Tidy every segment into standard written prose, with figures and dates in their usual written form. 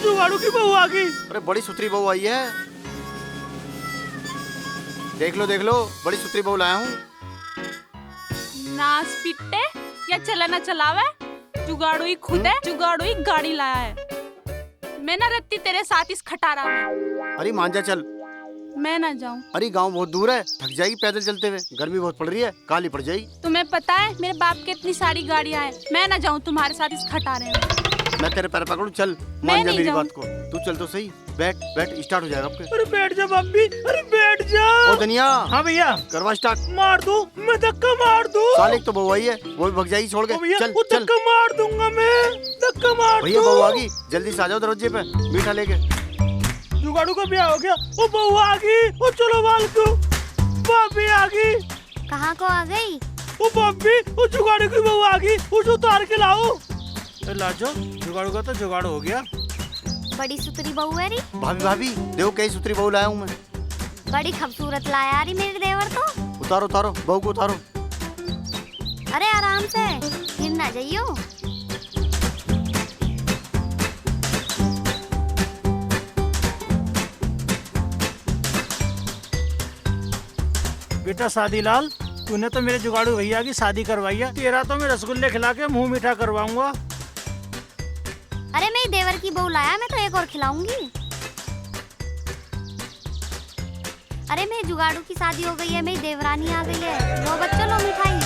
जुगाड़ू की बहू आ गई। अरे बड़ी सुथरी बहू आई है, देख लो बड़ी सुथरी बहू लाया हूँ। नास पिट्टे या चला ना चलावे, जुगाड़ू ही खुद है, जुगाड़ू ही गाड़ी लाया है। मैं ना रहती तेरे साथ इस खटारा में। अरे मान जा चल। मैं ना जाऊं। अरे गांव बहुत दूर है, थक जाएगी पैदल चलते हुए, गर्मी बहुत पड़ रही है, काली पड़ जाएगी। तुम्हें पता है मेरे बाप के इतनी सारी गाड़ियां हैं, मैं ना जाऊं तुम्हारे साथ इस खटारे में। मैं तेरे पैर पकड़ूं, चल मान जा मेरी बात को। तू चल तो सही, बैठ स्टार्ट हो जाएगा आपके। अरे बैठ जा भाभी, अरे बैठ जा। ओ धनिया। हाँ भैया। करवा स्टार्ट। मार दूं, मैं धक्का मार दूं। साल एक तो बहू आई है, वो भी भग जाएगी छोड़ के। चल चल धक्का मार दूंगा मैं, धक्का मार। भैया बहू आ गई, जल्दी से आ जाओ दरवाजे पे मीठा लेके। जुगाड़ू का ब्याह हो गया, वो बहू आ गई, वो चलो बाल को। भाभी आ गई। कहाँ को आ गई? वो भाभी, वो जुगाड़ू की बहू आ गई, उसे उतार के लाओ। लाजो, जुगाड़ू का तो जुगाड़ हो गया। बड़ी सुतरी बहू है री। भाभी देखो कई सुथरी बहू लाया हूँ मैं। बड़ी खूबसूरत लाया री मेरे देवर तो। उतारो बहू को उतारो। अरे आराम से, गिर ना जाइयो। बेटा शादी लाल, तूने तो मेरे जुगाड़ू भैया की शादी करवाई है, तेरा तो मैं रसगुल्ले खिला के मुंह मीठा करवाऊंगा। अरे मेरी देवर की बहू लाया, मैं तो एक और खिलाऊंगी। अरे मेरी जुगाड़ू की शादी हो गई है, मेरी देवरानी आ गई है। लो बच्चों, लो मिठाई।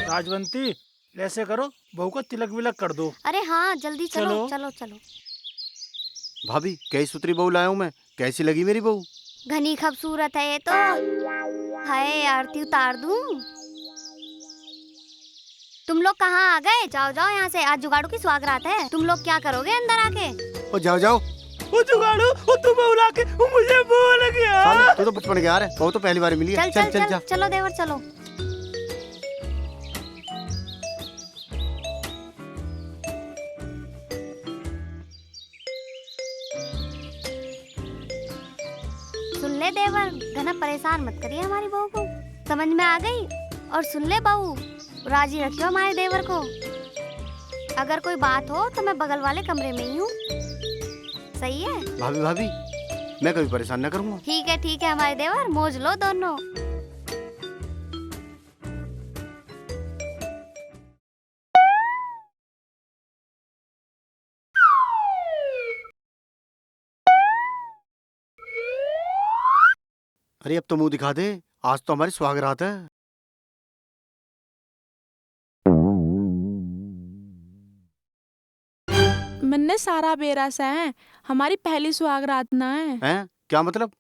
राजवंती, ऐसे करो, बहू को तिलक विलक कर दो। अरे हाँ, जल्दी चलो चलो चलो। भाभी कई सुथरी बहू लाया हूँ मैं, कैसी लगी मेरी बहू? घनी खूबसूरत है ये तो। हाय, आरती उतार दूं? तुम लोग कहाँ आ गए? जाओ जाओ यहाँ से, आज जुगाड़ू की स्वागरात है। तुम लोग क्या करोगे अंदर आके? ओ जाओ। वो जुगाड़ू, वो तुम बुला के, वो मुझे भूल गया। तू तो बचपन के यार है, बहू तो पहली बार मिली है। चल चलो देवर चलो। सुन ले देवर, घना परेशान मत करिए हमारी बहू को। समझ में आ गई? और सुन ले बहू, राजी रखियो हमारे देवर को। अगर कोई बात हो तो मैं बगल वाले कमरे में ही हूँ। सही है? भाभी मैं कभी परेशान न करूँगा। ठीक है हमारे देवर, मौज लो दोनों। अरे अब तो मुंह दिखा दे, आज तो हमारी स्वागरात है। मैंने सारा बेरा सा है, हमारी पहली सुहागरात ना है। हैं? क्या मतलब?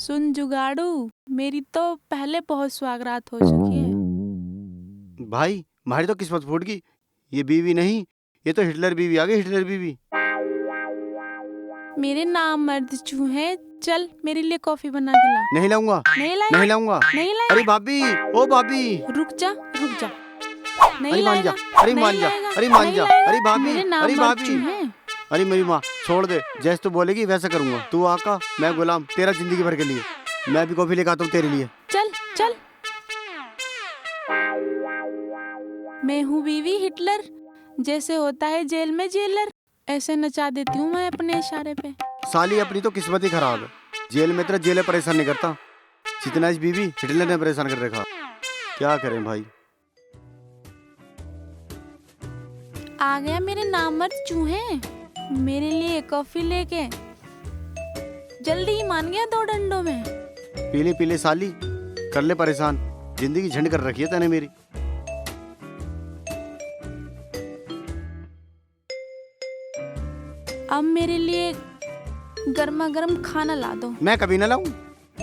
सुन जुगाड़ू, मेरी तो पहले बहुत सुहागरात हो चुकी है। भाई हमारी तो किस्मत फूट गई, ये बीवी नहीं, ये तो हिटलर बीवी आ गई, हिटलर बीवी। मेरे नाम मर्द चूहे, चल मेरे लिए कॉफी बना के ला। नहीं लाऊंगा। नहीं लाया? नहीं लाऊंगा। नहीं लाया? अरे भाभी, ओ भाभी, रुक जा। नहीं अरे मान जा, लाएगा? अरे मान नहीं जा, लाएगा? अरे मान नहीं जा, लाएगा? अरे भाभी, मेरे नाम अरे मर्द भाभी, चूहे। अरे मेरी माँ छोड़ दे, जैसे तू बोलेगी वैसा करूंगा। तू आका, मैं गुलाम, तेरा जिंदगी भर के लिए। मैं भी कॉफी लेकर आता हूँ तेरे लिए। चल चल। मैं हूँ बीवी हिटलर, जैसे होता है जेल में जेलर, ऐसे नचा देती हूँ मैं अपने इशारे पे। साली अपनी तो किस्मत ही खराब है, जेल में तेरा जेल परेशान नहीं करता जितना इस बीवी हिटलर ने परेशान कर रखा। क्या करें भाई। आ गया मेरे नामर्द चूहे, मेरे लिए कॉफी लेके। जल्दी ही मान गया 2 डंडों में। पीले साली, कर ले परेशान, जिंदगी झंड कर रखी है तैने मेरी। अब मेरे लिए गर्मा गर्म खाना ला दो। मैं कभी ना लाऊं,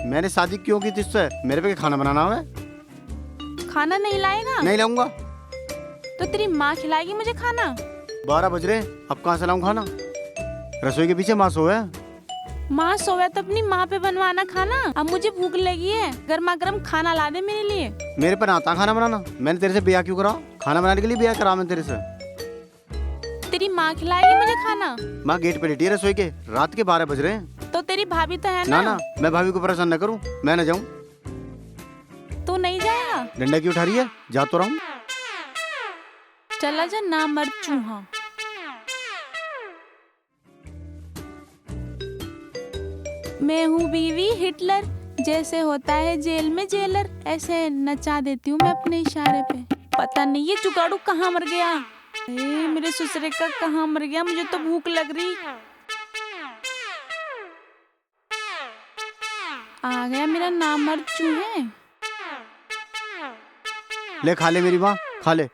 मैंने शादी क्यों की तुझसे? मेरे पे खाना बनाना है? खाना नहीं लाएगा? नहीं लाऊंगा। तो तेरी माँ खिलाएगी मुझे खाना। 12 बज रहे, अब कहाँ से लाऊं खाना? रसोई के पीछे माँ सो है। माँ सोया तो अपनी माँ पे बनवाना खाना। अब मुझे भूख लगी है, गर्मा गर्म खाना ला दे मेरे लिए। मेरे पर आता खाना बनाना? मैंने तेरे से ब्याह क्यों करा? खाना बनाने के लिए ब्याह करा मैं तेरे से। तेरी माँ खिलाएगी मुझे खाना? माँ गेट पे लेटी है रसोई के, रात के 12 बज रहे हैं। तो तेरी भाभी तो है ना ना? ना, मैं भाभी को परेशान न करूँ, मैं न जाऊँ। तू नहीं जाएगा? डंडा क्यों उठा रही है? जा तो रहा हूँ। चला जा ना मर चूहा। मैं हूँ बीवी हिटलर, जैसे होता है जेल में जेलर, ऐसे नचा देती हूँ मैं अपने इशारे पे। पता नहीं ये जुगाड़ू कहाँ मर गया। मेरे ससुरे का कहाँ मर गया, मुझे तो भूख लग रही। आ गया मेरा नामर्द चूहे। ले खा ले मेरी माँ, खा ले।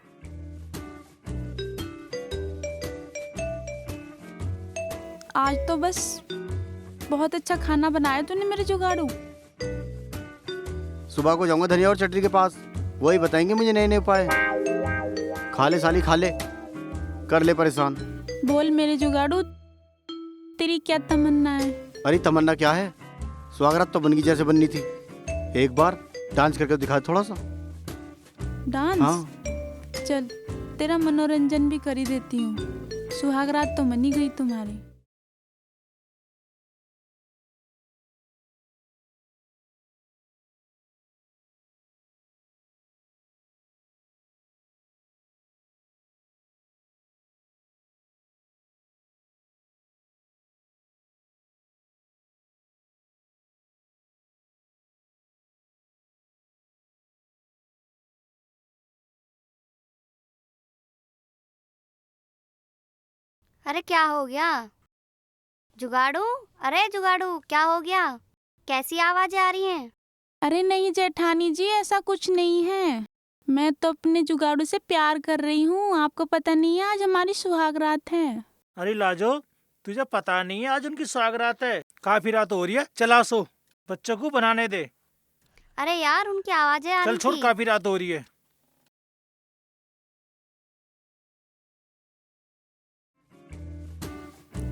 आज तो बस बहुत अच्छा खाना बनाया तूने मेरे जुगाड़ू। सुबह को जाऊंगा धनिया और चटनी के पास, वही बताएंगे मुझे नए नए उपाय। खा ले साली खा ले, कर ले परेशान। बोल मेरे जुगाड़ू, तेरी क्या तमन्ना है? अरे तमन्ना क्या है, स्वागत तो बनगी जैसे बननी थी। एक बार डांस करके दिखा थोड़ा सा। डांस? हाँ। चल तेरा मनोरंजन भी कर ही देती हूँ। सुहागरात तो मनी गई तुम्हारी। अरे क्या हो गया जुगाड़ू? अरे जुगाड़ू क्या हो गया? कैसी आवाजें आ रही हैं? अरे नहीं जेठानी जी, ऐसा कुछ नहीं है। मैं तो अपने जुगाड़ू से प्यार कर रही हूँ। आपको पता नहीं है आज हमारी सुहागरात है। अरे लाजो, तुझे पता नहीं है आज उनकी सुहागरात है? काफी रात हो रही है, चला सो, बच्चों को बनाने दे। अरे यार उनकी आवाजें आ चल रही छोड़, थी। काफी रात हो रही है।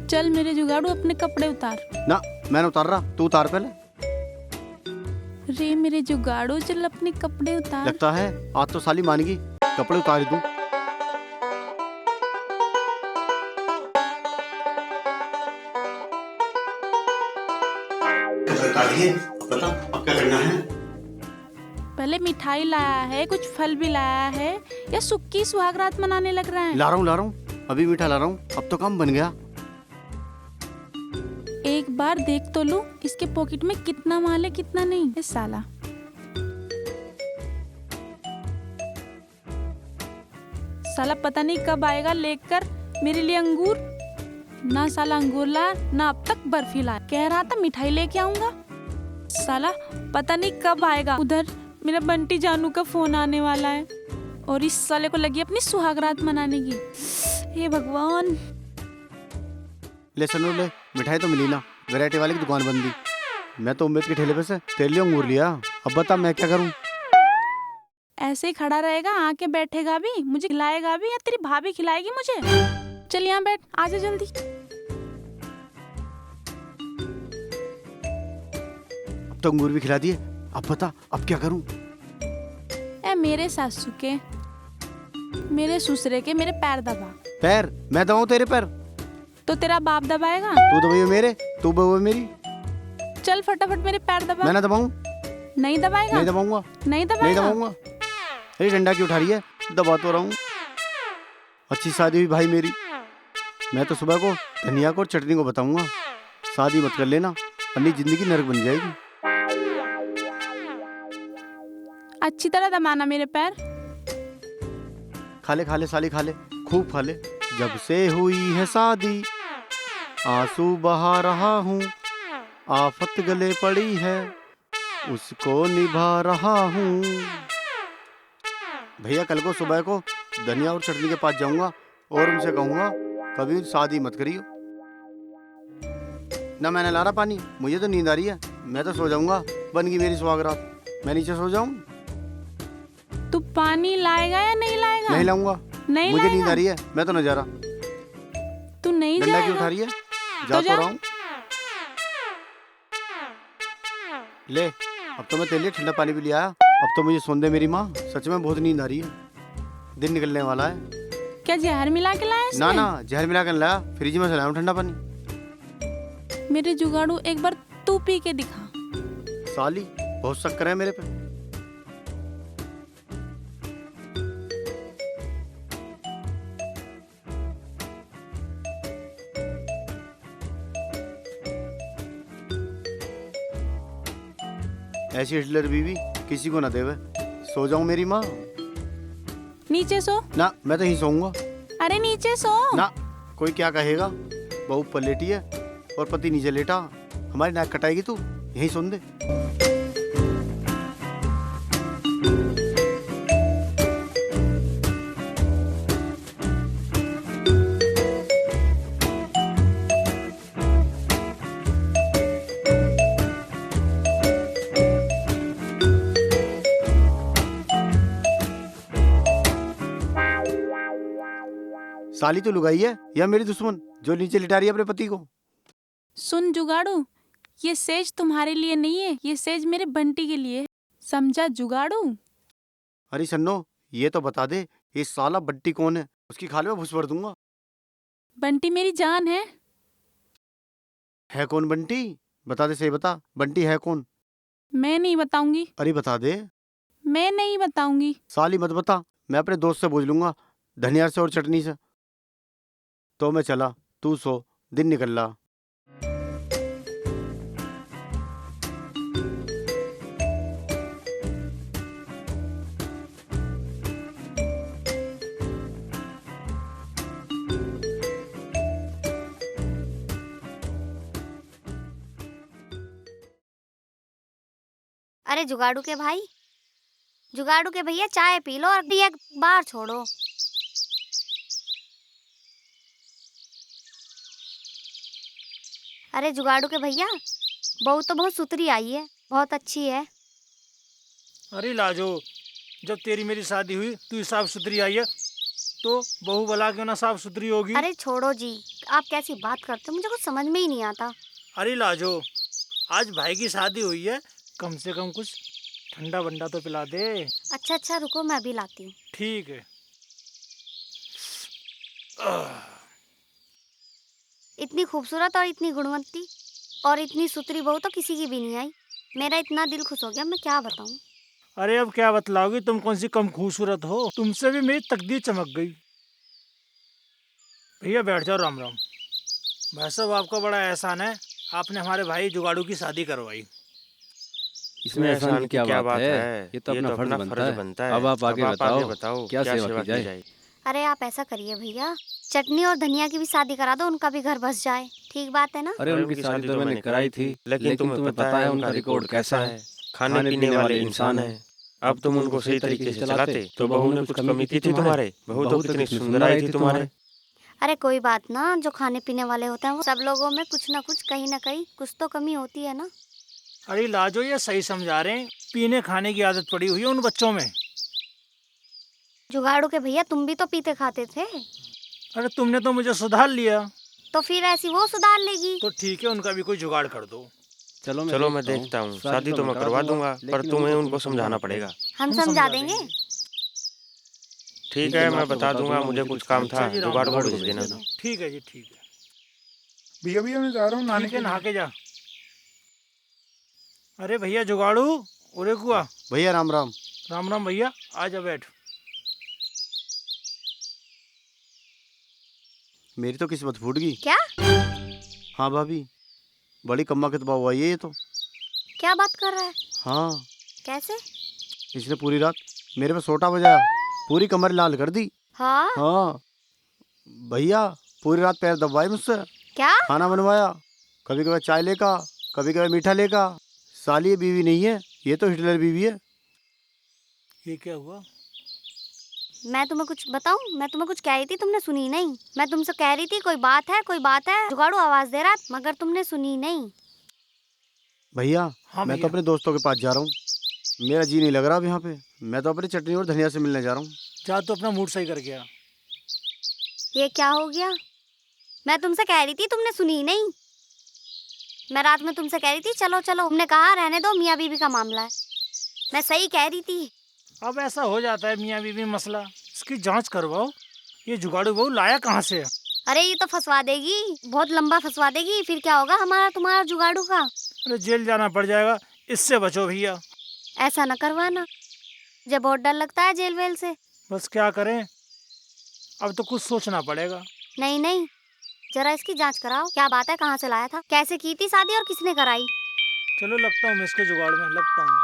चल मेरे जुगाड़ू अपने कपड़े उतार। ना मैंने उतार रहा, तू उतार पहले। रे मेरे जुगाड़ू चल अपने कपड़े उतार। लगता है आज तो साली मानेगी, कपड़े उतार दूं। बता अब क्या करना है? पहले मिठाई लाया है, कुछ फल भी लाया है, या सुक्की सुहागरात मनाने लग रहा है? ला रहा हूँ, अभी मीठा ला रहा हूँ। अब तो काम बन गया। एक बार देख तो लूं इसके पॉकेट में कितना माल है कितना नहीं। इस साला पता नहीं कब आएगा लेकर मेरे लिए अंगूर। ना साला अंगूर ला, ना अब तक बर्फी ला। कह रहा था मिठाई लेके आऊंगा। साला पता नहीं कब आएगा। उधर मेरा बंटी जानू का फोन आने वाला है और इस साले को लगी अपनी सुहागरात मनाने की। हे भगवान। ले सनो ले, मिठाई तो मिली ना, वैरायटी वाले की दुकान बंद दी। मैं तो उम्मीद के ठेले पे से तेरे लिए अंगूर लिया। अब बता मैं क्या करूं? ऐसे ही खड़ा रहेगा, आके बैठेगा भी, मुझे खिलाएगा भी, या तेरी भाभी खिलाएगी मुझे? चल यहाँ बैठ, आजा जल्दी। अब तो अंगूर भी खिला दिए, अब बता अब क्या करूं? ए मेरे सासू के, मेरे ससुरे के मेरे पैर दबा। पैर? मैं दबाऊं तेरे पैर? तो तेरा बाप दबाएगा। तू दबाइयो मेरे, तू दबाइयो मेरी। चल फटाफट मेरे पैर दबा। मैं ना दबाऊं? नहीं दबाएगा? नहीं दबाऊंगा। नहीं दबाएगा? नहीं दबाऊंगा। अरे डंडा क्यों उठा रही है? दबा तो रहा हूँ। अच्छी शादी हुई भाई मेरी। मैं तो सुबह को धनिया को और चटनी को बताऊंगा शादी मत कर लेना, वरना जिंदगी नरक बन जाएगी। अच्छी तरह दबाना मेरे पैर। खा ले साली खा ले, खूब खा ले। जब से हुई है शादी आंसू बहा रहा हूँ, आफत गले पड़ी है उसको निभा रहा हूँ। भैया कल को सुबह को धनिया और चटनी के पास जाऊंगा और उनसे कहूंगा कभी शादी मत करियो। ना मैंने ला रहा पानी, मुझे तो नींद आ रही है, मैं तो सो जाऊंगा। बन गई मेरी सुहागरात, मैं नीचे सो जाऊं? तू पानी लाएगा या नहीं लाएगा? नहीं लाऊंगा, नहीं मुझे लाएगा? नींद आ रही है, मैं तो न जा रहा। तू नहीं डंडा क्यों जाएगा? उठा रही है? तो जा जा। तो रहा हूं। ले, अब तो मैं तेरे लिए ठंडा पानी भी ले आया। अब तो मुझे सोन दे मेरी माँ, सच में बहुत नींद आ रही है। दिन निकलने वाला है। क्या जहर मिला के लाया ना इसने? ना, जहर मिला कर लाया, फ्रिज में से लाया हूं ठंडा पानी। मेरे जुगाड़ू एक बार तू पी के दिखा। साली बहुत शक्कर है मेरे पे। ऐसी हिटलर बीवी किसी को ना देवे। सो जाऊं मेरी माँ? नीचे सो। ना, मैं तो यहीं सोऊंगा। अरे नीचे सो। ना, कोई क्या कहेगा? बहू ऊपर लेटी है और पति नीचे लेटा। हमारी नाक कटाएगी तू, यहीं सुन दे। साली तो लुगाई है या मेरी दुश्मन जो नीचे लिटा रही है अपने पति को? सुन जुगाड़ू, ये सेज तुम्हारे लिए नहीं है, ये सेज मेरे बंटी के लिए है। समझा जुगाड़ू? अरे सन्नो, ये तो बता दे, ये साला बट्टी कौन है? उसकी खाल में घुस भर दूंगा। बंटी मेरी जान है। है कौन बंटी? बता दे, सही बता, बंटी है कौन? मैं नहीं बताऊंगी। अरे बता दे। मैं नहीं बताऊंगी। साली मत बता, मैं अपने दोस्त से पूछ लूंगा, धनिया से और चटनी से। तो मैं चला, तू सो, दिन निकल रहा। अरे जुगाड़ू के भाई, जुगाड़ू के भैया चाय पी लो और एक बार छोड़ो। अरे जुगाड़ू के भैया, बहू तो बहुत सुथरी आई है, बहुत अच्छी है। अरे लाजो, जब तेरी मेरी शादी हुई तू साफ सुथरी आई है, तो बहू भला क्यों ना साफ सुथरी होगी? अरे छोड़ो जी, आप कैसी बात करते हो, मुझे कुछ समझ में ही नहीं आता। अरे लाजो, आज भाई की शादी हुई है, कम से कम कुछ ठंडा बंडा तो पिला दे। अच्छा अच्छा रुको, मैं अभी लाती हूँ। ठीक है। इतनी खूबसूरत और इतनी गुणवंती और इतनी सुथरी बहू तो किसी की भी नहीं आई। मेरा इतना दिल खुश हो गया, मैं क्या बताऊँ। अरे अब क्या बतलाओगी, तुम कौन सी कम खूबसूरत हो, तुमसे भी मेरी तकदीर चमक गई। भैया बैठ जाओ। राम राम। भाई साहब, आपका बड़ा एहसान है, आपने हमारे भाई जुगाड़ू की शादी करवाई। इसमें एहसान की क्या बात है? ये तो अपना फर्ज बनता है। अब आप आगे बताओ क्या सेवा की जाए? अरे आप ऐसा करिए भैया, चटनी और धनिया की भी शादी करा दो, उनका भी घर बस जाए। ठीक बात है ना? अरे उनकी शादी तो मैंने कराई थी, लेकिन तुम्हें पता है उनका रिकॉर्ड कैसा है। खाने पीने वाले इंसान है। अब तुम उनको सही तरीके से चलाते तो बहू में कुछ कमी थी तुम्हारे? बहू तो कितनी सुंदर आई थी तुम्हारे। अरे कोई बात ना, जो खाने पीने वाले होते हैं वो सब लोगों में कुछ ना कुछ, कहीं ना कहीं कुछ तो कमी होती है ना। अरे लाजो, ये सही समझा रहे हैं, पीने खाने की आदत पड़ी हुई है उन बच्चों में। जुगाड़ू के भैया, तुम भी तो पीते खाते थे। अरे तुमने तो मुझे सुधार लिया, तो फिर ऐसी वो सुधार लेगी। तो ठीक है, उनका भी कोई जुगाड़ कर दो। चलो मैं देखता हूँ, शादी तो मैं करवा दूंगा, पर तुम्हें उनको समझाना पड़ेगा। हम समझा देंगे। ठीक है, मैं बता दूंगा, मुझे कुछ काम था, अच्छा जी, जुगाड़ को राम भेज देना। ठीक है जी, ठीक है। भैया भैया मैं जा रहा हूँ नहाने ठीक है, के नहा के जा। अरे भैया जुगाड़ू, उरे कुआ। भैया राम राम। राम राम भैया, आजा बैठ। मेरी तो किस्मत फूट गई। क्या? हाँ भाभी, बड़ी कम्मा के दबाव हुआ ये तो। क्या बात कर रहा है? हाँ, कैसे? इसने पूरी रात मेरे पे सोटा बजाया, पूरी कमर लाल कर दी। हाँ? हाँ भैया, पूरी रात पैर दबाए मुझसे, क्या? खाना बनवाया, कभी कभी चाय लेका, कभी कभी मीठा लेका। साली ये बीवी नहीं है, ये तो हिटलर बीवी है। ये क्या हुआ? मैं तुम्हें कुछ बताऊं? मैं तुम्हें कुछ कह रही थी, तुमने सुनी नहीं। मैं तुमसे कह रही थी कोई बात है, कोई बात है, जुगाड़ू आवाज दे रहा, मगर तुमने सुनी नहीं। भैया हाँ मैं तो भैया। अपने दोस्तों के पास जा रहा हूँ, मेरा जी नहीं लग रहा अब यहाँ पे। मैं तो अपनी चटनी और धनिया से मिलने जा रहा हूँ। जा तो अपना मूड सही कर गया। ये क्या हो गया? मैं तुमसे कह रही थी, तुमने सुनी नहीं। मैं रात में तुमसे कह रही थी चलो चलो, तुमने कहा रहने दो, मियाँ बीवी का मामला है। मैं सही कह रही थी। अब ऐसा हो जाता है मियाँ बीवी मसला, इसकी जांच करवाओ। ये जुगाड़ू बहू लाया कहाँ से है? अरे ये तो फंसवा देगी, बहुत लंबा फंसवा देगी, फिर क्या होगा हमारा तुम्हारा जुगाड़ू का। अरे जेल जाना पड़ जाएगा, इससे बचो भैया। ऐसा न करवाना, मुझे बहुत डर लगता है जेल वेल से। बस क्या करें, अब तो कुछ सोचना पड़ेगा। नहीं नहीं, जरा इसकी जांच कराओ, क्या बात है, कहाँ से लाया था, कैसे की थी शादी और किसने कराई। चलो लगता हूँ मैं इसके जुगाड़ में, लगता हूँ।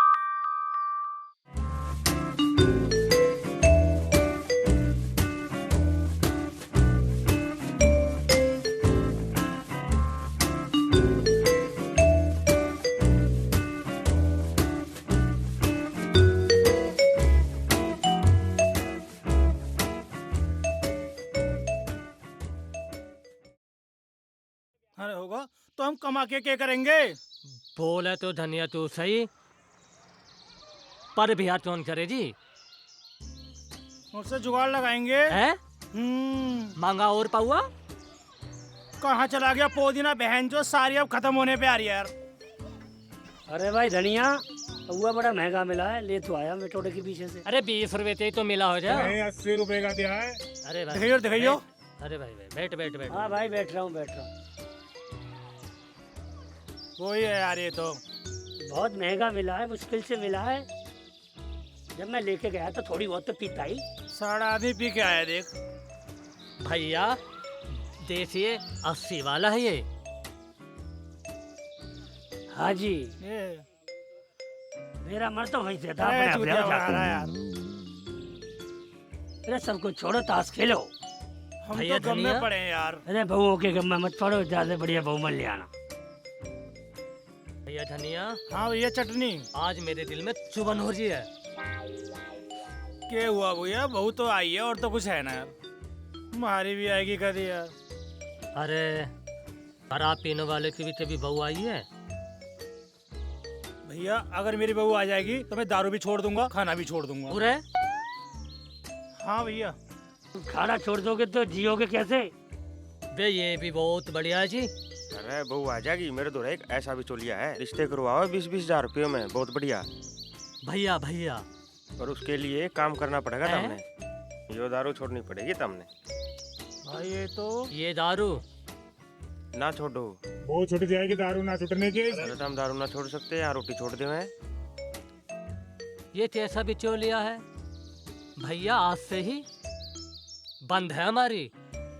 अरे होगा तो हम कमा के क्या करेंगे? बोले तो धनिया तू सही, पर बिहार कौन करे जी? उससे जुगाड़ लगाएंगे। है मांगा और पाऊआ। कहाँ चला गया पोदीना बहन, जो सारी अब खत्म होने पे आ रही है यार। अरे भाई धनिया हुआ बड़ा महंगा मिला है, ले तो आया मैं टोटे के पीछे से। अरे 20 रुपए ते तो मिला हो जाए। नहीं 80 रुपए का दिया है। अरे भाई दिखाइयो दिखाइयो। अरे भाई बैठ बैठ बैठ। हाँ भाई बैठ रहा हूँ बैठ रहा हूँ। वही है यार, ये तो बहुत महंगा मिला है, मुश्किल से मिला है। जब मैं लेके गया तो थोड़ी बहुत तो पीता ही। साढ़ा आधी पी के आया देख। भैया देखिए 80 वाला है ये। हाँ जी, ये मेरा मन तो वहीं से था। अरे अपने चूतिया अपने बना रहा है जाकर। यार। अरे सबको छोड़ो, ताश खेलो। हम भैया तो गम में धनिया। पड़े हैं यार। अरे बहुओं के गम में मत पड़ो, ज्यादा बढ़िया बहू मत ले आना। भैया धनिया, हाँ भैया चटनी। आज मेरे दिल में चुभन हो रही है। क्या हुआ भैया, बहू तो आई है और तो कुछ है ना यार। हमारी भी आएगी कभी यार। अरे शराब पीने वाले की भी कभी बहू आई है? भैया अगर मेरी बहू आ जाएगी तो मैं दारू भी छोड़ दूंगा, खाना भी छोड़ दूंगा। पूरे हाँ भैया। खाना छोड़ दोगे तो जियोगे कैसे? बे ये भी बहुत बढ़िया है जी। अरे बहू आ जाएगी, मेरे दो एक ऐसा भी चोलिया है, रिश्ते करवाओ 20-20 हजार रुपयों में, बहुत बढ़िया। भैया भैया पर उसके लिए काम करना पड़ेगा हैं? तुमने, यो दारू छोड़नी पड़ेगी तुमने। भाई ये तो ये दारू ना छोड़ो। बहुत छुट जाएगी दारू ना छुटने की। अरे तुम दारू ना छोड़ सकते, यहाँ रोटी छोड़ दे मैं। ये कैसा बिचौलिया है भैया, आज से ही बंद है हमारी।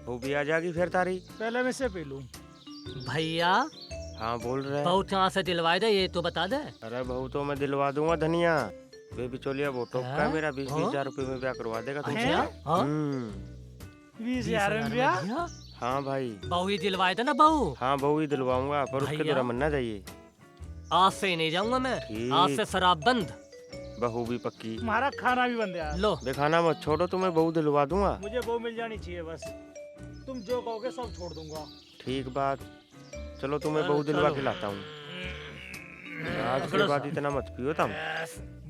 वो भी आ जाएगी फिर तारी। पहले मैं से पी लूं। भैया हाँ बोल रहे हैं। बहू कहाँ से दिलवाए दे ये तो बता दे। अरे बहू तो मैं दिलवा दूंगा धनिया। वे बिचौलिया वो टोक का हैं? मेरा 20-20 हाँ? हजार रुपये में ब्याह करवा देगा तुमसे। हैं? हाँ? 20,000 में ब्याह? भैया हाँ भाई, बहू ही दिलवाए थे ना बहू। हाँ बहू ही दिलवाऊंगा, पर उसके भैया। द्वारा मनना चाहिए। आज से ही नहीं जाऊंगा मैं, ठीक। आज से शराब बंद। बहू भी पक्की। तुम्हारा खाना भी बंद है यार। लो दिखाना मत छोड़ो, तुम्हें बहू दिलवा दूंगा। मुझे बहू मिल जानी चाहिए बस। तुम जो कहोगे सब छोड़ दूंगा। ठीक बात, चलो तुम्हें चलो, बहू दिलवा चलो। खिलाता हूँ। आज के बाद इतना मत पियो तुम।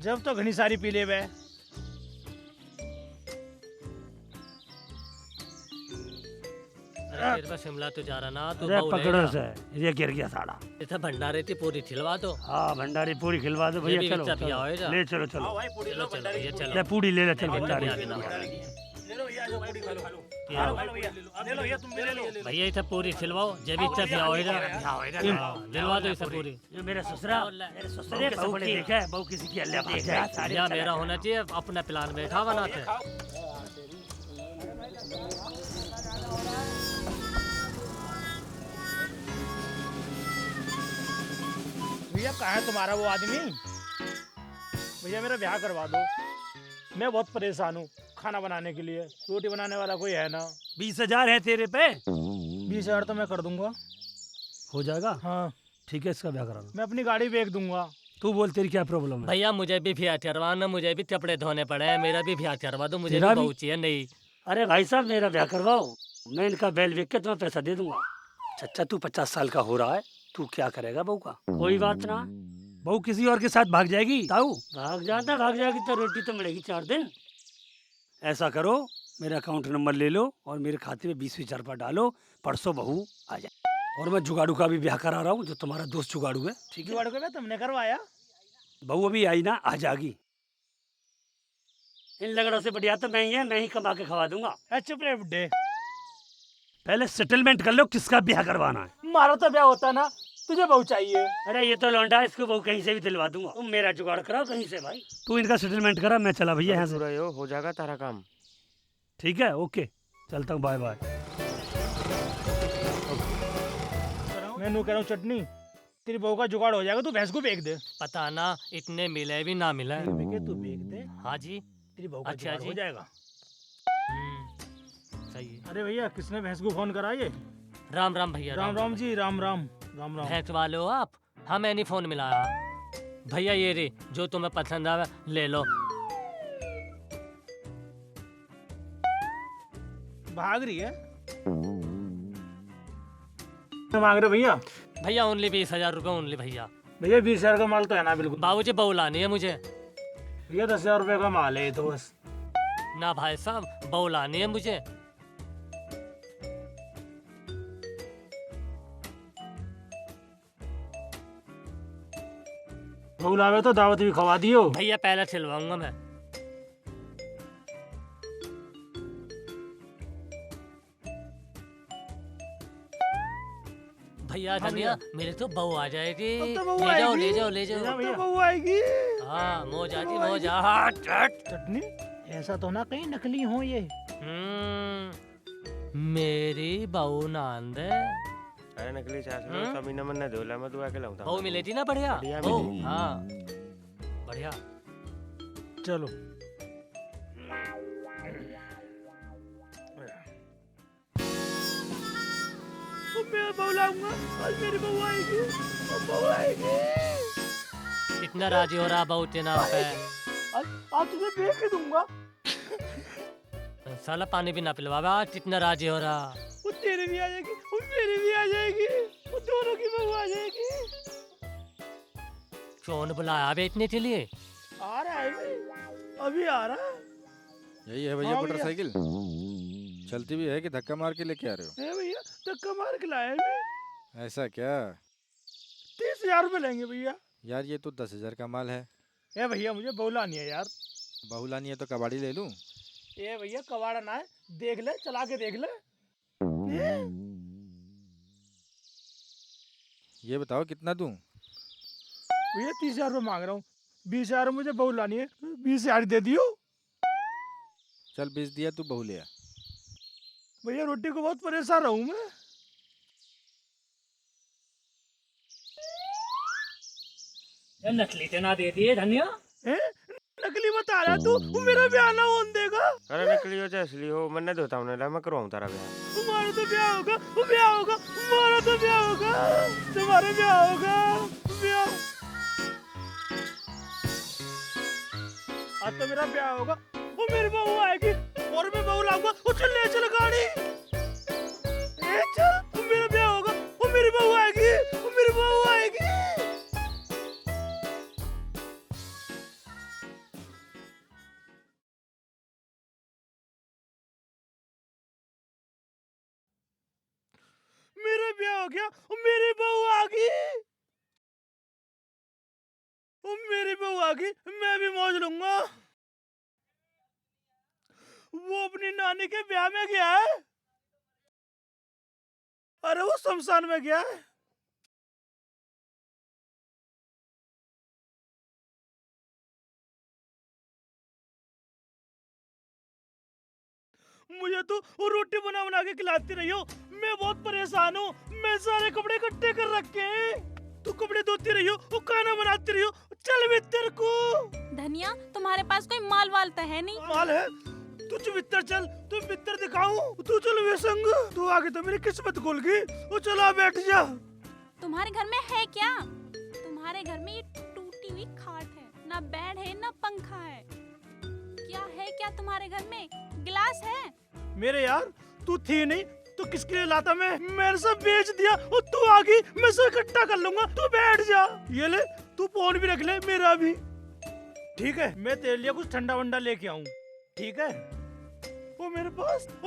जब तो घनी सारी पी ले बे। अरे फिर मैं शिमला तो जा रहा ना तो अरे बहू पकड़ो लेगा। से, ये गिर गया साड़ा। इधर भंडारे थी पूरी खिलवा दो। हाँ भंडारी पूरी खिलवा दो ये भैया। भी चलो बच्चा पिया चलो। होएगा। ले चलो चलो। भाई पूरी चलो चलो भैया ले चलो। पूरी ले ले चल भंडारी। ले लो भैया, जो पूरी खा लो। पिया हो। ले लो भैया, तुम भी ले लो। भैया इधर पूरी खिलवाओ, जे भी इतना पिया होएगा। हाँ, दिलवा दो इसे पूरी। ये मेरा ससुरा, मेरे ससुरे बहू की देखा है, बहू किसी की अल्लाह पाक है। भैया मेरा होना चाहिए अपना प्लान बैठा बनाते। भैया कहाँ है तुम्हारा वो आदमी? भैया मेरा ब्याह करवा दो, मैं बहुत परेशान हूँ खाना बनाने के लिए। रोटी बनाने वाला कोई है ना। 20,000 है तेरे पे। 20,000 तो मैं कर दूंगा। हो जाएगा। हाँ ठीक है, इसका ब्याह करा लो। मैं अपनी गाड़ी बेच दूंगा। तू बोल तेरी क्या प्रॉब्लम है? भैया मुझे भी ब्याह करवाना, मुझे भी कपड़े धोने पड़े हैं, मेरा भी ब्याह करवा दो, मुझे तेरा भी भी? बहू चाहिए। नहीं अरे भाई साहब मेरा ब्याह करवाओ, मैं इनका बैल बेच के तुम्हें पैसा दे दूंगा। चच्चा तू 50 साल का हो रहा है, तू क्या करेगा बहू का? कोई बात ना, बहू किसी और के साथ भाग जाएगी। ताऊ भाग जाएगी तो रोटी तो मिलेगी 4 दिन। ऐसा करो, मेरा अकाउंट नंबर ले लो और मेरे खाते में 20,000 रुपये डालो, परसों बहू आ जाए। और मैं जुगाड़ू का भी ब्याह करा रहा हूँ, जो तुम्हारा दोस्त जुगाड़ू है। ठीक है वाड़ को तुमने करवाया। बहू अभी आई ना, आ जाएगी। इन लगड़ों से बढ़िया तो मैं ही है, मैं ही कमा के खवा दूंगा। चुप रहे बुड्ढे। पहले सेटलमेंट कर लो, किसका ब्याह करवाना है। मारा तो ब्याह होता ना, तुझे बहू चाहिए। अरे ये तो लौंडा है, इसको बहू कहीं से भी दिलवा दूंगा। तुम मेरा जुगाड़ कराओ कहीं से भाई। तू इनका सेटलमेंट करा, मैं चला भैया यहाँ से। रहे हो जाएगा तारा काम। ठीक है, ओके, चलता हूँ, बाय बाय। मैं नू कह रहा हूँ चटनी, तेरी बहू का जुगाड़ हो जाएगा, तू भैंस को बेच दे। पता ना इतने मिले भी ना मिले। तू बेच दे, हाँ जी, तेरी बहू का अच्छा जुगाड़ जी। हो जाएगा। सही है। अरे भैया किसने भैंस को फोन करा ये? राम राम भैया। राम राम जी, राम राम राम राम। भैंस वाले हो आप? हाँ मैंने फोन मिलाया भैया, ये रे जो तुम्हें पसंद आवे ले लो। भाग रही है। मांग रहे भैया? भैया ओनली 20,000 रुपये ओनली भैया। भैया 20,000 का माल तो है ना बिल्कुल। बाबूजी बहू लानी है मुझे। भैया 10,000 रुपए का माल है ये तो बस। ना भाई साहब बहू लानी है मुझे। बहू लावे तो दावत भी खवा दियो। भैया पहले सिलवाऊंगा मैं। भैया धनिया मेरे तो बहू आ जाएगी। अब तो बहू ले जाओ आएगी। ले जाओ ले जाओ। अब तो बहू आएगी। हाँ मौज आती मौज। हाँ चटनी ऐसा तो ना कहीं नकली हो ये। मेरी बहू नांद है। अरे नकली चास लो, कभी न मन धोला मैं तू आके लाऊं। बहू मिली थी ना बढ़िया। बढ़िया ओ, मिली। हाँ बढ़िया। चलो मैं बहू लाऊंगा, आज मेरी बहू आएगी, बहू आएगी। इतना राजी हो रहा बहू तेना पे। आज तुझे बेच के दूंगा। साला पानी भी ना पिलवावे, आज इतना राजी हो रहा। वो तेरे भी आ जाएगी, वो मेरी भी आ जाएगी, वो दोनों की बहू आ जाएगी। कौन बुलाया बेचने के लिए? आ रहा है भाई, अभी आ रहा है। यही है भैया हाँ मोटरसाइकिल? चलती भी है कि धक्का मार के लेके आ रहे हो? है भैया, धक्का मार के लाए भी। ऐसा क्या? 30,000 रुपए लेंगे भैया। यार ये तो 10,000 का माल है। ए भैया मुझे बहू लानी है यार। बहू लानी है तो कबाड़ी ले लूं? ए भैया कबाड़ा ना है, देख ले, चला के देख ले। ए, ये बताओ कितना दूं? भैया 30,000 रुपए मांग रहा हूँ, 20,000 मुझे बहू लानी है, 20,000 दे दियो। चल 20 दिया, तू बहू ले आ। भैया रोटी को बहुत परेशान रहूं मैं। नकली तो ना दे दिए धनिया। नकली बता रहा तू, वो मेरा ब्याह ना होने देगा। अरे नकली हो चाहे असली हो, मैं धोता हूँ ना, मैं करवाऊँ तारा ब्याह। तुम्हारा तो ब्याह होगा, वो ब्याह होगा, हमारा तो ब्याह होगा, तुम्हारा ब्याह होगा, ब्याह। आज तो मेरा ब्याह होगा, वो मेरी बहू आएगी और मैं बहू लाऊंगा। वो चल ले चल गाड़ी, ए चल, वो मेरा ब्याह होगा, वो मेरी बहू आएगी, वो मेरी बहू आएगी। मेरा ब्याह हो गया, वो मेरी बहू आ गई, वो मेरी बहू आ गई, मैं भी मौज लूंगा। वो अपनी नानी के ब्याह में गया है। अरे वो शमशान में गया है। मुझे तो वो रोटी बना बना के खिलाती रही हो, मैं बहुत परेशान हूँ। मैं सारे कपड़े इकट्ठे कर रखे हैं, तू कपड़े धोती रही हो, वो खाना बनाती रही हो। चल भीतर को। धनिया तुम्हारे पास कोई माल वाल तो है नहीं? माल है, तू भीतर चल, तू भीतर दिखाऊं। तू चल वे संग, तू आगे तो मेरी किस्मत खुल गई। वो चला बैठ जा। तुम्हारे घर में है क्या? तुम्हारे घर में ये टूटी हुई खाट है, ना बेड है ना पंखा है। क्या है क्या तुम्हारे घर में? गिलास है? मेरे यार तू थी नहीं तो किसके लिए लाता मैं? मैंने सब बेच दिया और तू आ गई, मैं सब इकट्ठा कर लूंगा। तू बैठ जा। ये ले, तू फोन भी रख ले, मेरा भी। ठीक है, मैं तेरे लिए कुछ ठंडा वंडा लेके आऊं, ठीक है? वो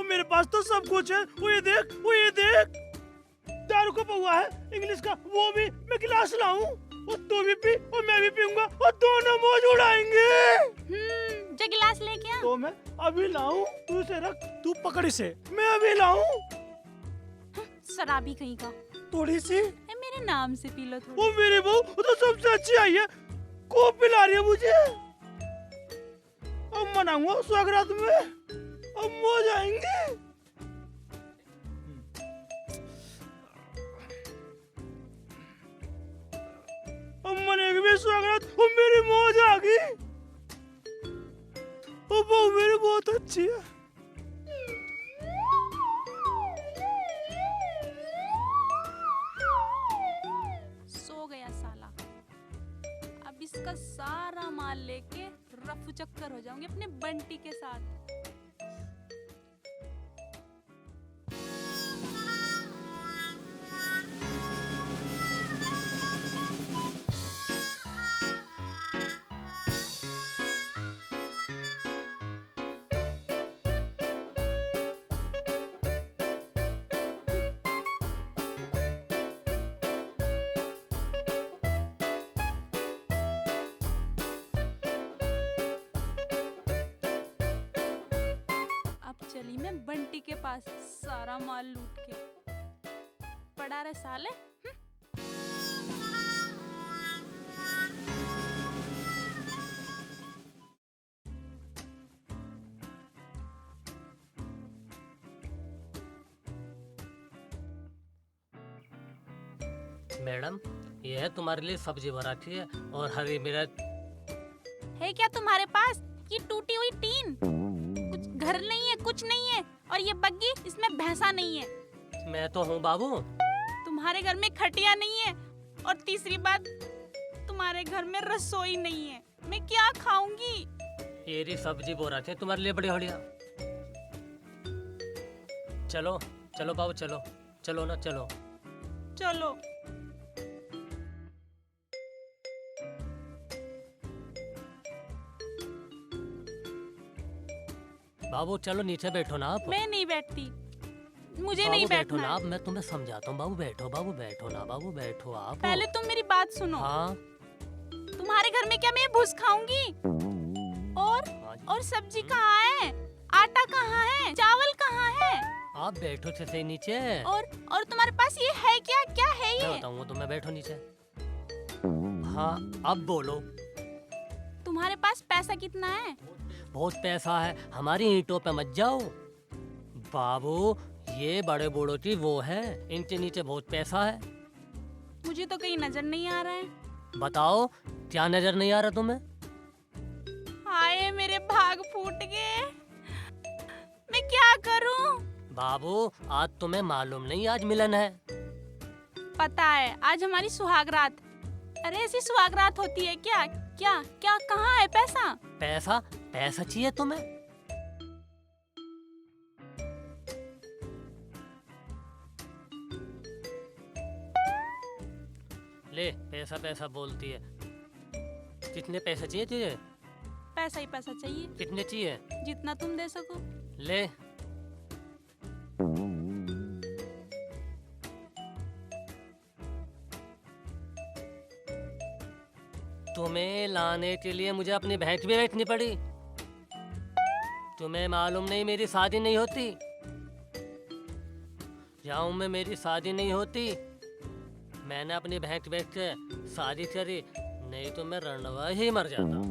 मेरे पास तो सब कुछ है। वो ये देख, वो ये देख, दारू का पौआ है इंग्लिश का, वो भी मैं गिलास लाऊं और तू भी पी और मैं भी पीऊंगा और दोनों मौज उड़ाएंगे। जो गिलास लेके आ। तो मैं अभी लाऊं, तू इसे रख, तू पकड़ इसे, मैं अभी लाऊं। शराबी कहीं का। थोड़ी सी मेरे नाम से पी लो थोड़ी। वो मेरी बहू वो तो सबसे अच्छी आई है, को पिला रही है मुझे। अब मनाऊंगा स्वागरात में, अब मौज आएंगे। अब मनेगी भी स्वागरात और मेरी मौज आ गई। और बहू मेरी बहुत अच्छी है। सो गया साला। अब इसका सारा माल लेके रफू चक्कर हो जाऊंगी अपने बंटी के साथ। चली मैं बंटी के पास सारा माल लूट के। पड़ा रहे साले। मैडम, ये है तुम्हारे लिए सब्जी भराठी है और हरी मिर्च। है क्या तुम्हारे पास? ये टूटी हुई टीन, कुछ घर नहीं है, कुछ नहीं है। और ये बग्गी, इसमें भैंसा नहीं है। मैं तो हूँ बाबू। तुम्हारे घर में खटिया नहीं है। और तीसरी बात, तुम्हारे घर में रसोई नहीं है। मैं क्या खाऊंगी? ये रही सब्जी भराठी तुम्हारे लिए बड़ी बढ़िया। चलो चलो बाबू, चलो चलो ना, चलो चलो। बाबू चलो नीचे बैठो ना आप। मैं नहीं बैठती, मुझे बाबू नहीं बैठो बैठना ना है। आप, मैं तुम्हें समझाता हूँ। बाबू बैठो, बाबू बैठो ना, बाबू बैठो आप। पहले तुम मेरी बात सुनो। हाँ। तुम्हारे घर में क्या मैं भूस खाऊंगी? और सब्जी कहाँ है? आटा कहाँ है? चावल कहाँ है? आप बैठो से नीचे। और तुम्हारे पास ये है क्या? क्या है मैं ये? बताऊंगा तुम्हें, बैठो नीचे। हाँ अब बोलो। तुम्हारे पास पैसा कितना है? बहुत पैसा है, हमारी ईंटों पे मत जाओ बाबू। ये बड़े बूढ़ों की वो है, इनके नीचे बहुत पैसा है। मुझे तो कहीं नजर नहीं आ रहा है। बताओ क्या नजर नहीं आ रहा तुम्हें? हाय मेरे भाग फूट गए, मैं क्या करूं? बाबू आज तुम्हें मालूम नहीं, आज मिलन है। पता है, आज हमारी सुहागरात। अरे ऐसी सुहागरात होती है क्या? क्या क्या कहाँ है पैसा? पैसा पैसा चाहिए तुम्हें? ले पैसा पैसा बोलती है। कितने पैसे चाहिए तुझे? पैसा ही पैसा चाहिए। कितने चाहिए? जितना तुम दे सको। ले। तुम्हें लाने के लिए मुझे अपनी भैंस भी बेचनी पड़ी। तुम्हें मालूम नहीं मेरी शादी नहीं होती। गाँव में मेरी शादी नहीं होती। मैंने अपनी भैंस बेच के शादी करी, नहीं तो मैं रणवा ही मर जाता।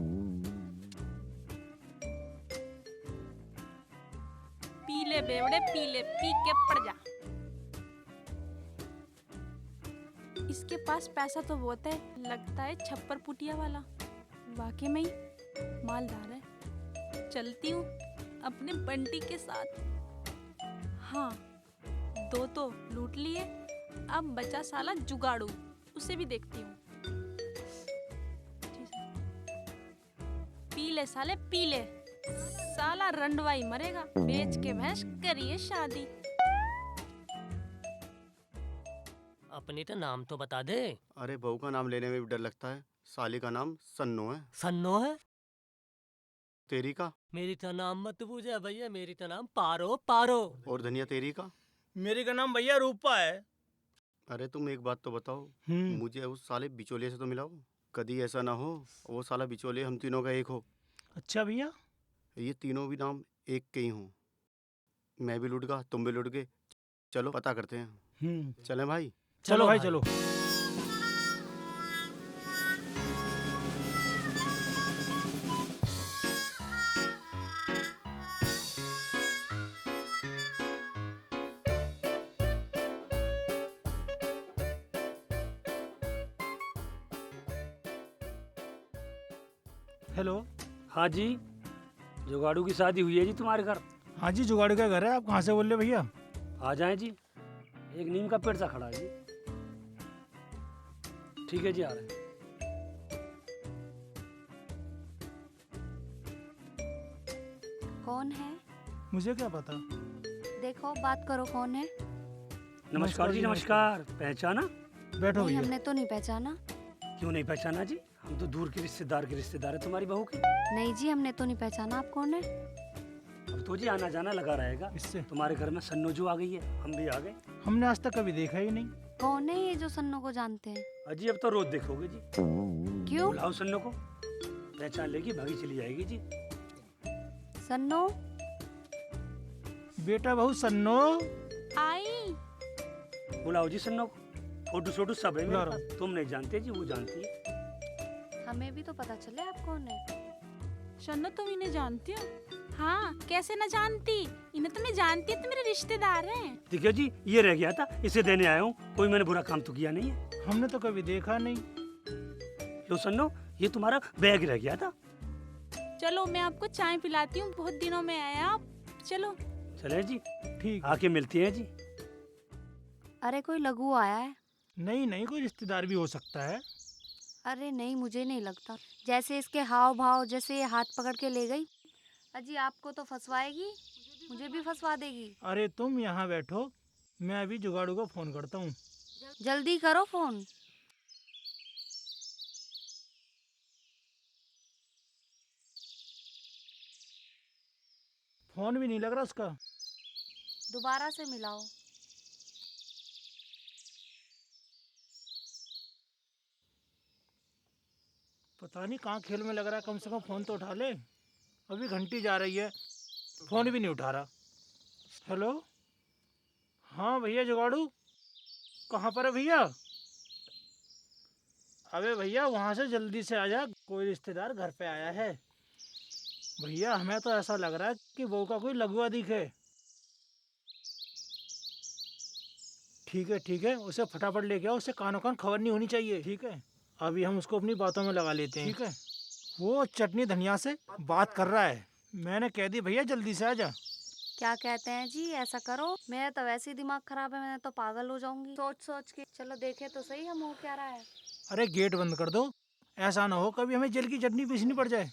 पीले बेवड़े पीले, पी के पड़ जा। इसके पास पैसा तो बहुत है, लगता है छप्पर पुटिया वाला। वाकई में ही मालदार है। चलती हूँ अपने बंटी के साथ। हाँ, दो तो लूट लिए, अब बचा साला जुगाड़ू, उसे भी देखती हूँ। पी ले साले पी ले, साला रंडवाई मरेगा। बेच के भैंस करिए शादी। अपनी तो नाम तो बता दे। अरे बहू का नाम लेने में भी डर लगता है। साली का नाम सन्नो है। सन्नो है? तेरी का? मेरी तो नाम मत पूछे भैया, मेरी तो नाम पारो पारो। और धनिया तेरी का? मेरी का नाम भैया रूपा है। अरे तुम एक बात तो बताओ, हम्म। मुझे उस साले बिचौलिए से तो मिलाओ। कभी ऐसा ना हो वो साला बिचौलिए हम तीनों का एक हो, अच्छा भैया। ये तीनों भी नाम एक के ही हों। मैं भी लुट गया, तुम भी लुट गए। चलो पता करते हैं। चलें भाई? चलो भाई चलो। हेलो। हाँ जी, जुगाड़ू की शादी हुई है जी तुम्हारे घर। हाँ जी, जुगाड़ का घर है। आप कहाँ से बोल रहे भैया? आ जाएं जी, एक नीम का पेड़ सा खड़ा है जी। ठीक है जी, आ रहे हैं। कौन है? मुझे क्या पता। देखो बात करो, कौन है? नमस्कार जी, नमस्कार। पहचाना? बैठो नहीं, भैया। हमने तो नहीं पहचाना। क्यों नहीं पहचाना जी? हम तो दूर के रिश्तेदार है तुम्हारी बहू के। नहीं जी, हमने तो नहीं पहचाना। आप कौन है? अब तो जी आना जाना लगा रहेगा। इससे तुम्हारे घर में सन्नो जो आ गई है, हम भी आ गए। हमने आज तक कभी देखा ही नहीं। कौन है ये जो सन्नो को जानते हैं? अजी अब तो रोज देखोगे जी। क्यों? बुलाओ सन्नो को, पहचान लेगी, भागी चली जाएगी जी। सन्नो, बेटा बहू सन्नो। आई। बुलाओ जी सन्नो को। फोटो सोटो सब है बुला मेरे रहा पास। तुम नहीं जानते जी, वो जानती है। हमें भी तो पता चले आप कौन है। शन्नो, तुम इन्हें जानती हो? हाँ, कैसे न जानती। इन्हें तो मैं जानती हूँ, तो मेरे रिश्तेदार हैं। ठीक है जी, ये रह गया था, इसे देने आया हूँ। कोई मैंने बुरा काम तो किया नहीं है। हमने तो कभी देखा नहीं। लो सन्नो, ये तुम्हारा बैग रह गया था। चलो मैं आपको चाय पिलाती हूँ, बहुत दिनों में आया आप। चलो। चले जी, ठीक। आके मिलती हैं जी। अरे कोई लघु आया है। नहीं नहीं, कोई रिश्तेदार भी हो सकता है। अरे नहीं, मुझे नहीं लगता। जैसे इसके हाव भाव, जैसे ये हाथ पकड़ के ले गई। अजी आपको तो फंसवाएगी, मुझे भी फंसवा देगी। अरे तुम यहाँ बैठो, मैं अभी जुगाड़ू को फोन करता हूँ। जल्दी करो फोन। फोन भी नहीं लग रहा उसका। दोबारा से मिलाओ। पता नहीं कहाँ खेल में लग रहा है। कम से कम फोन तो उठा ले। अभी घंटी जा रही है, फोन भी नहीं उठा रहा। हेलो। हाँ भैया जुगाड़ू, कहाँ पर है भैया? अबे भैया वहाँ से जल्दी से आ जा, कोई रिश्तेदार घर पे आया है। भैया हमें तो ऐसा लग रहा है कि बहू का कोई लघुआ दिखे। ठीक है, उसे फटाफट लेके आओ, उसे कानों कान खबर नहीं होनी चाहिए। ठीक है, अभी हम उसको अपनी बातों में लगा लेते हैं। ठीक है, वो चटनी धनिया से बात कर रहा है। मैंने कह दी भैया जल्दी से आ जा। क्या कहते हैं जी, ऐसा करो। मेरा तो वैसे ही दिमाग खराब है, मैं तो पागल हो जाऊंगी सोच सोच के। चलो देखे तो सही हम हो क्या रहा है। अरे गेट बंद कर दो, ऐसा ना हो कभी हमें जेल की चटनी पीसनी पड़ जाए।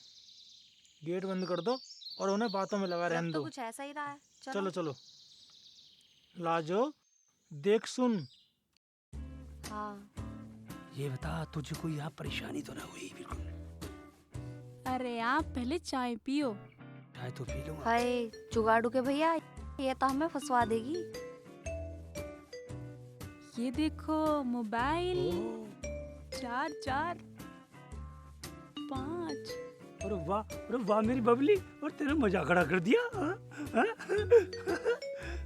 गेट बंद कर दो और उन्हें बातों में लगा रहने लग तो दो। कुछ ऐसा ही रहा है। चलो चलो। लाजो देख सुन। हाँ। ये बता, तुझे कोई यहाँ परेशानी तो ना हुई? बिल्कुल। अरे आप पहले चाय पियो। चाय तो पी लूंगा। हाय जुगाड़ू के भैया, ये तो हमें फंसवा देगी। ये देखो मोबाइल, चार 5। अरे वाह मेरी बबली, और तेरा मजाक खड़ा कर दिया। हाँ?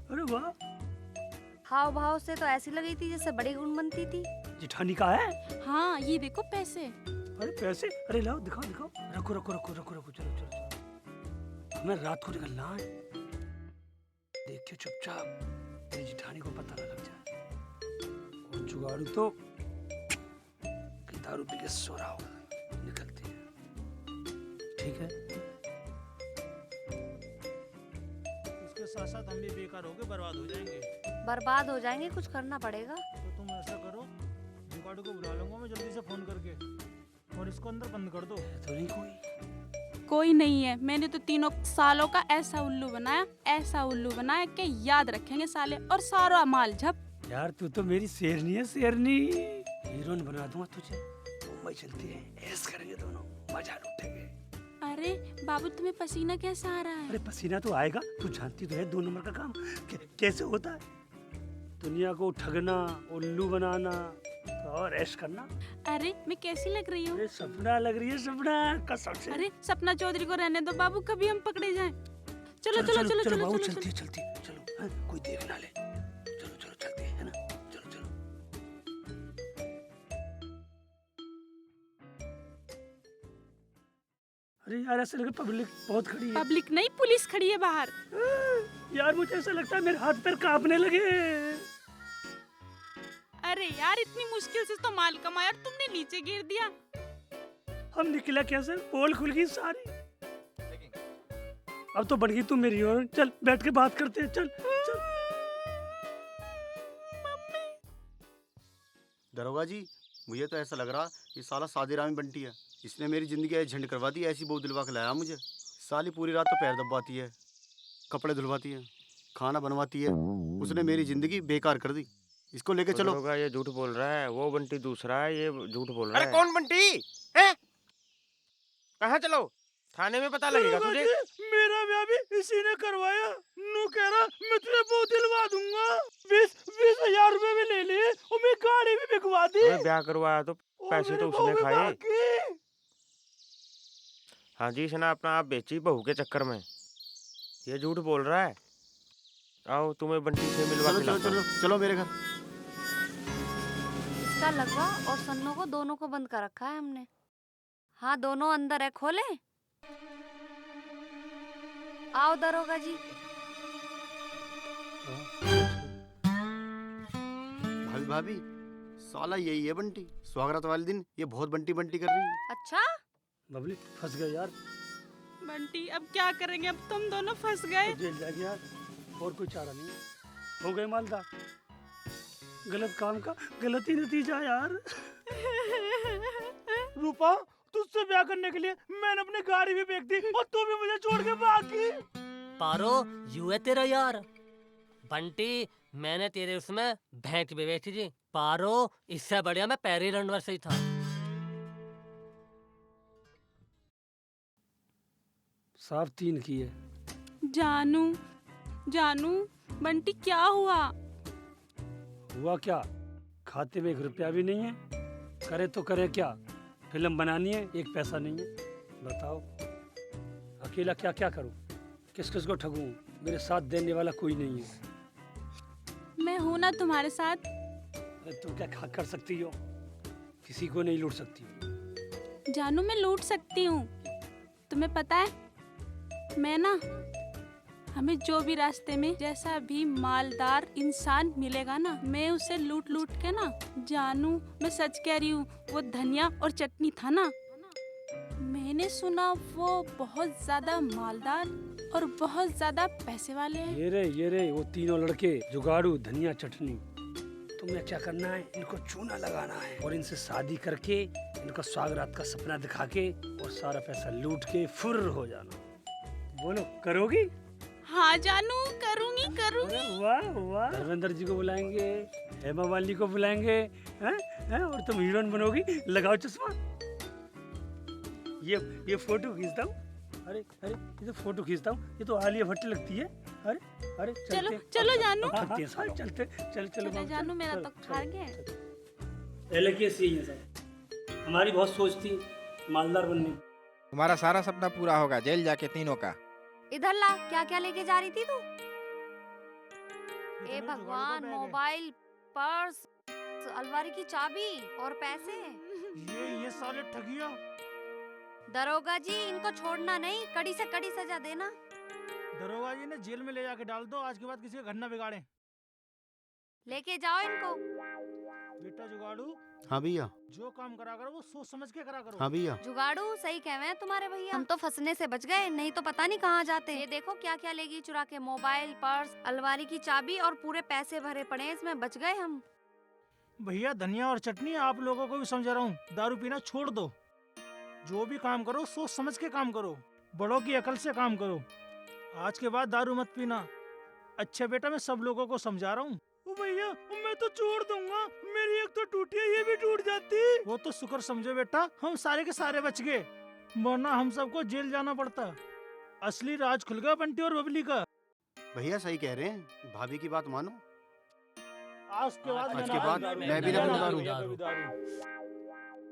अरे वाह। हाव भाव से तो ऐसी लगी थी जैसे बड़ी गुण बनती थी। जिठानी का है? हाँ, ये देखो पैसे। अरे पैसे? अरे लाओ, दिखाओ। रखो, चलो। हमें रात को निकलना है। देख के चुपचाप, मेरी जिठानी को पता न लग जाए। और जुगाड़ू तो दारू पी के सो रहा होगा। निकलते हैं, ठीक है? उसके साथ साथ हम भी बेकार होके बर्बाद हो जाएंगे। बर्बाद हो जाएंगे, कुछ करना पड़ेगा। तो तुम ऐसा करो, जुगाड़ू को बुला लूंगा मैं जल्दी से फोन करके, और इसको अंदर बंद कर दो। तो नहीं कोई नहीं है। मैंने तो 3 सालों का ऐसा उल्लू बनाया कि याद रखेंगे साले, और सारा माल झप। यार तू तो मेरी शेरनी है, शेरनी। हीरोइन बना दूंगा तुझे। मुंबई चलती है, ऐश करेंगे दोनों, मजा लूटेंगे। अरे बाबू, तुम्हें पसीना कैसा आ रहा है? अरे पसीना तो आएगा, तू जानती तो है 2 नंबर का काम कैसे होता है। दुनिया को ठगना, उल्लू बनाना और ऐश करना। अरे मैं कैसी लग रही हूँ? अरे सपना लग रही है, सपना कसम से। अरे सपना चौधरी को रहने दो बाबू, कभी हम पकड़े जाएं। चलो चलो चलो चलो बाबू, चलो चलती चलती चलो, हाँ, कोई देख ना ले। चलो चलो चलते हैं ना, चलो चलो। अरे यार ऐसा लगा पब्लिक बहुत खड़ी है। पब्लिक नहीं, पुलिस खड़ी है बाहर। यार मुझे ऐसा लगता है मेरे हाथ पैर कांपने लगे। अरे यार इतनी मुश्किल से तो माल कमाया और तुमने नीचे गिर दिया। हम निकला कैसे? पोल खुल गई सारी। अब तो बढ़ गई तू मेरी ओर। चल बैठ के बात करते हैं, चल चल। दरोगा जी, मुझे तो ऐसा लग रहा ये साला सादेरामी बंटी है। इसने मेरी जिंदगी ऐसे झंड करवा दी। ऐसी बहू दिलवा के लाया मुझे। साली पूरी रात तो पैर दबाती है, कपड़े धुलवाती है, खाना बनवाती है। उसने मेरी जिंदगी बेकार कर दी। इसको लेके चलो। दरोगा ये झूठ बोल रहा है, वो बंटी दूसरा है, ये झूठ बोल रहा है। अरे कौन बंटी है? कहाँ चलो? थाने में पता लगेगा तुझे। मेरा ब्याह भी इसी ने करवाया। नू कह रहा मैं तुझे बहुत दिलवा दूंगा। 20,000 रुपए भी ले लिए और मैं गाड़ी भी बिकवा दी। अबे ब्याह करवाया तो पैसे तो उसने खाए। हाँ जी, इसने अपना आप बेची बहू के चक्कर में। ये झूठ बोल रहा है। आओ तुम्हें बंटी से मिलवा चलो के चलो लाता हूँ। चलो चलो मेरे घर। इसका लगवा और सन्नो को दोनों को बंद कर रखा है हमने। हाँ दोनों अंदर है, खोले। आओ दरोगा जी। भाभी भाभी, साला यही है बंटी। स्वागत वाले दिन ये बहुत बंटी बंटी कर रही है। अच्छा बबली फंस गए यार। बंटी अब क्या करेंगे? अब तुम दोनों फंस गए। जेल जाएगी यार, और कोई चारा नहीं है। हो गए मालदार। गलत काम का गलत ही नतीजा यार। रूपा, तुझसे ब्याह करने के लिए मैंने अपनी गाड़ी भी बेच दी और तू भी मुझे छोड़ के भाग गई। पारो यू है तेरा यार। बंटी मैंने तेरे उसमें भेंट भी बेची थी। पारो इससे बढ़िया मैं पैरी रनवर से ही था। साफ 3 की है। जानू जानू बंटी क्या हुआ? हुआ क्या? खाते में 1 रुपया भी नहीं है। करे तो करे क्या? फिल्म बनानी है, 1 पैसा नहीं है। बताओ अकेला क्या क्या करूं? किस किस को ठगूं? मेरे साथ देने वाला कोई नहीं है। मैं हूं ना तुम्हारे साथ। अरे तू क्या खा कर सकती हो? किसी को नहीं लूट सकती। जानू मैं लूट सकती हूँ। तुम्हें पता है मैं ना, हमें जो भी रास्ते में जैसा भी मालदार इंसान मिलेगा ना, मैं उसे लूट लूट के ना। जानू मैं सच कह रही हूँ, वो धनिया और चटनी था ना, मैंने सुना वो बहुत ज्यादा मालदार और बहुत ज्यादा पैसे वाले हैं। ये रे वो तीनों लड़के, जुगाड़ू, धनिया, चटनी। तुम्हें क्या करना है? इनको चूना लगाना है और इनसे शादी करके इनका स्वागरात का सपना दिखा के और सारा पैसा लूट के फुर हो जाना। बोलो करोगी? हाँ जानू करूंगी करूंगी। अरे वाह वाह। धर्मेंद्र जी को बुलाएंगे, हेमा मालिनी को बुलाएंगे, हैं हैं, और तुम हीरोइन बनोगी। लगाओ चश्मा। ये फोटो खींचता हूँ। अरे ये तो फोटो खींचता हूँ। ये तो आलिया भट्ट लगती है। अरे चलो चलो जानू। चलते चल चलो जानू, मेरा तो खा गया। पहले कैसी है सर? हमारी बहुत सोच थी मालदार बनने की। तुम्हारा सारा सपना पूरा होगा, जेल जाके तीनों का। इधर ला, क्या क्या लेके जा रही थी तू? ए भगवान, मोबाइल, पर्स, अलमारी की चाबी और पैसे। ये साले ठगिया। दरोगा जी इनको छोड़ना नहीं, कड़ी से कड़ी सजा देना। दरोगा जी ने जेल में ले जाके डाल दो। आज के बाद किसी का घर ना बिगाड़े। लेके जाओ इनको। बेटा जुगाड़ू, हाँ भैया। जो काम करा करो वो सोच समझ के करा करो। हाँ भैया। जुगाड़ू सही कह रहे हैं तुम्हारे भैया। हम तो फंसने से बच गए, नहीं तो पता नहीं कहाँ जाते। ये देखो क्या क्या लेगी चुरा के। मोबाइल, पर्स, अलमारी की चाबी और पूरे पैसे भरे पड़े हैं इसमें। बच गए हम। भैया धनिया और चटनी, आप लोगों को भी समझा रहा हूँ, दारू पीना छोड़ दो। जो भी काम करो सोच समझ के काम करो, बड़ों की अकल से काम करो। आज के बाद दारू मत पीना। अच्छा बेटा, मैं सब लोगों को समझा रहा हूँ। भैया मैं तो छोड़ दूंगा, मेरी एक तो टूटी है, ये भी टूट जाती। वो तो शुक्र समझो बेटा, हम सारे के सारे बच गए, वरना हम सबको जेल जाना पड़ता। असली राज खुल गया बंटी और बबली का। भैया सही कह रहे हैं, भाभी की बात मानो। आज के बाद आज के बाद मैं भी ना पीऊं दारू। दारू।